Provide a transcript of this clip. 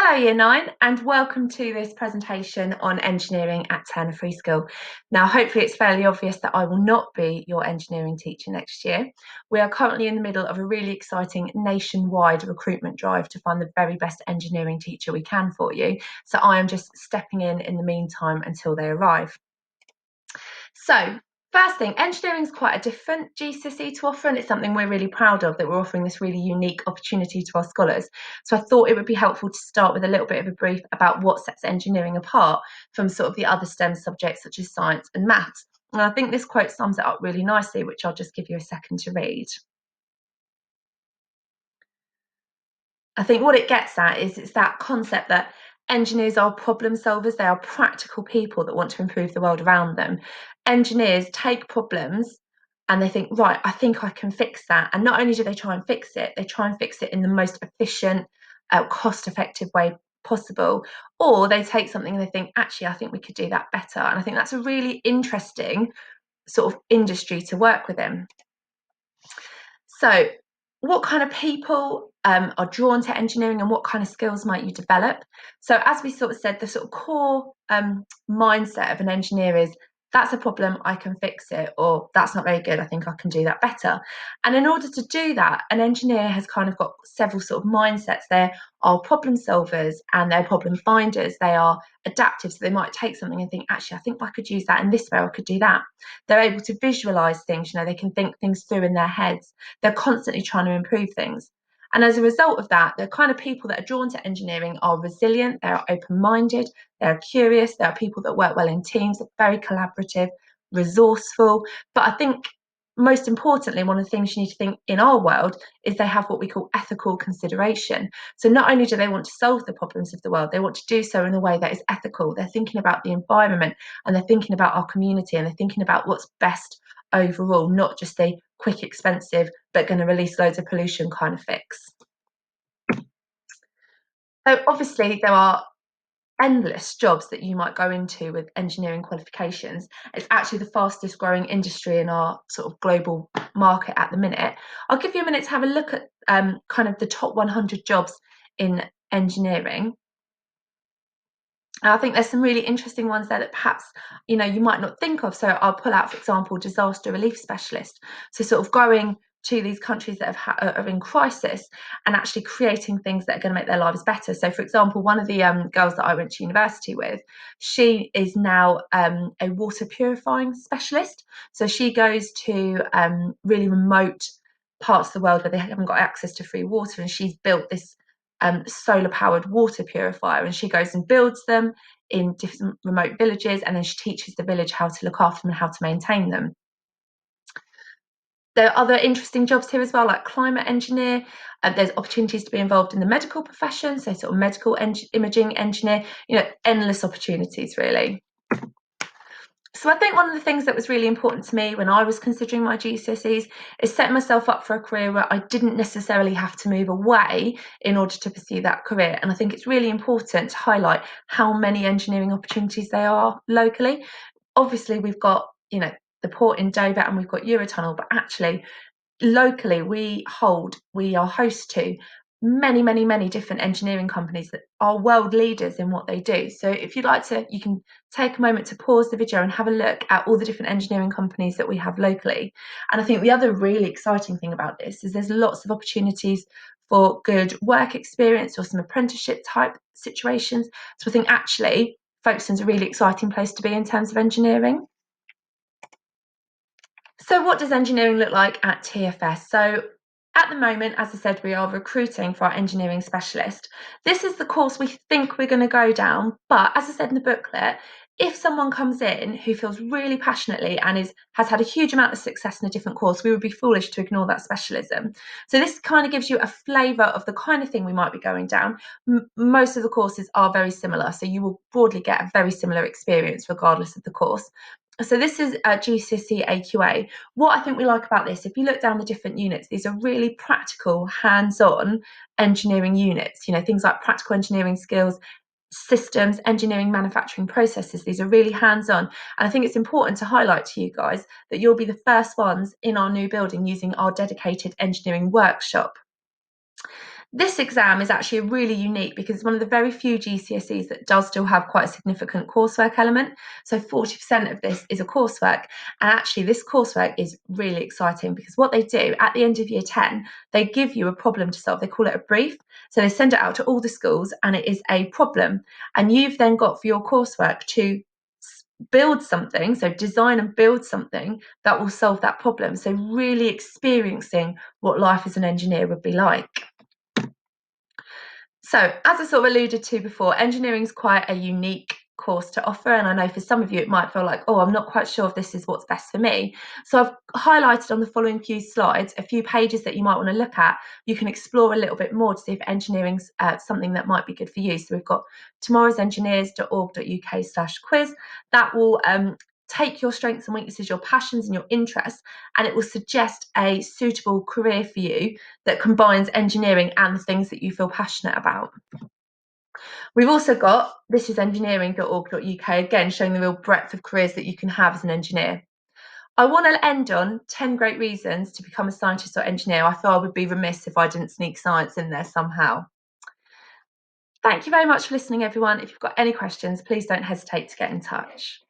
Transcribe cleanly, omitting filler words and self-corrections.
Hello Year 9 and welcome to this presentation on engineering at Turner Free School. Now hopefully it's fairly obvious that I will not be your engineering teacher next year. We are currently in the middle of a really exciting nationwide recruitment drive to find the very best engineering teacher we can for you. So I am just stepping in the meantime until they arrive. So first thing, engineering is quite a different GCSE to offer, and it's something we're really proud of, that we're offering this really unique opportunity to our scholars. So I thought it would be helpful to start with a little bit of a brief about what sets engineering apart from sort of the other STEM subjects such as science and maths. And I think this quote sums it up really nicely, which I'll just give you a second to read. I think what it gets at is it's that concept that engineers are problem solvers. They are practical people that want to improve the world around them. Engineers take problems and they think, right, I think I can fix that. And not only do they try and fix it, they try and fix it in the most efficient, cost-effective way possible. Or they take something and they think, actually, I think we could do that better. And I think that's a really interesting sort of industry to work within. So what kind of people are drawn to engineering and what kind of skills might you develop? So as we sort of said, the sort of core mindset of an engineer is, that's a problem, I can fix it, or that's not very good, I think I can do that better. And in order to do that, an engineer has kind of got several sort of mindsets. They are problem solvers and they're problem finders. They are adaptive, so they might take something and think, actually, I think I could use that in this way, I could do that. They're able to visualize things, they can think things through in their heads. They're constantly trying to improve things. And as a result of that, the kind of people that are drawn to engineering are resilient, they are open-minded, they're curious, they are people that work well in teams, they're very collaborative, resourceful. But I think most importantly, one of the things you need to think in our world is they have what we call ethical consideration. So not only do they want to solve the problems of the world, they want to do so in a way that is ethical. They're thinking about the environment and they're thinking about our community and they're thinking about what's best overall, not just a quick, expensive, but going to release loads of pollution kind of fix. So obviously there are endless jobs that you might go into with engineering qualifications. It's actually the fastest growing industry in our sort of global market at the minute. I'll give you a minute to have a look at kind of the top 100 jobs in engineering. I think there's some really interesting ones there that perhaps you might not think of. So I'll pull out, for example, disaster relief specialist. So sort of going to these countries that are in crisis and actually creating things that are going to make their lives better. So, for example, one of the girls that I went to university with, she is now a water purifying specialist. So she goes to really remote parts of the world where they haven't got access to free water, and she's built this solar powered water purifier, and she goes and builds them in different remote villages, and then she teaches the village how to look after them and how to maintain them. There are other interesting jobs here as well, like climate engineer. There's opportunities to be involved in the medical profession, so sort of medical imaging engineer, endless opportunities really. So I think one of the things that was really important to me when I was considering my GCSEs is setting myself up for a career where I didn't necessarily have to move away in order to pursue that career. And I think it's really important to highlight how many engineering opportunities there are locally. Obviously, we've got, the port in Dover and we've got Eurotunnel, but actually locally we are host to many different engineering companies that are world leaders in what they do. So if you'd like to, you can take a moment to pause the video and have a look at all the different engineering companies that we have locally. And I think the other really exciting thing about this is there's lots of opportunities for good work experience or some apprenticeship type situations. So I think actually Folkestone's a really exciting place to be in terms of engineering. So what does engineering look like at TFS? So at the moment, as I said, we are recruiting for our engineering specialist. This is the course we think we're going to go down, but as I said in the booklet, if someone comes in who feels really passionately and has had a huge amount of success in a different course, we would be foolish to ignore that specialism. So this kind of gives you a flavour of the kind of thing we might be going down. Most of the courses are very similar, so you will broadly get a very similar experience regardless of the course. So this is GCSE AQA. What I think we like about this, if you look down the different units, these are really practical, hands-on engineering units. Things like practical engineering skills, systems, engineering, manufacturing processes. These are really hands-on. And I think it's important to highlight to you guys that you'll be the first ones in our new building using our dedicated engineering workshop. This exam is actually really unique because it's one of the very few GCSEs that does still have quite a significant coursework element. So 40% of this is a coursework. And actually, this coursework is really exciting because what they do at the end of year 10, they give you a problem to solve. They call it a brief. So they send it out to all the schools and it is a problem. And you've then got for your coursework to build something, so design and build something that will solve that problem. So really experiencing what life as an engineer would be like. So, as I sort of alluded to before, engineering is quite a unique course to offer. And I know for some of you, it might feel like, oh, I'm not quite sure if this is what's best for me. So, I've highlighted on the following few slides a few pages that you might want to look at. You can explore a little bit more to see if engineering's something that might be good for you. So, we've got tomorrowsengineers.org.uk/quiz. That will take your strengths and weaknesses, your passions and your interests, and it will suggest a suitable career for you that combines engineering and the things that you feel passionate about. We've also got this is engineering.org.uk, again showing the real breadth of careers that you can have as an engineer. I want to end on 10 great reasons to become a scientist or engineer. I thought I would be remiss if I didn't sneak science in there somehow. Thank you very much for listening, everyone. If you've got any questions, please don't hesitate to get in touch.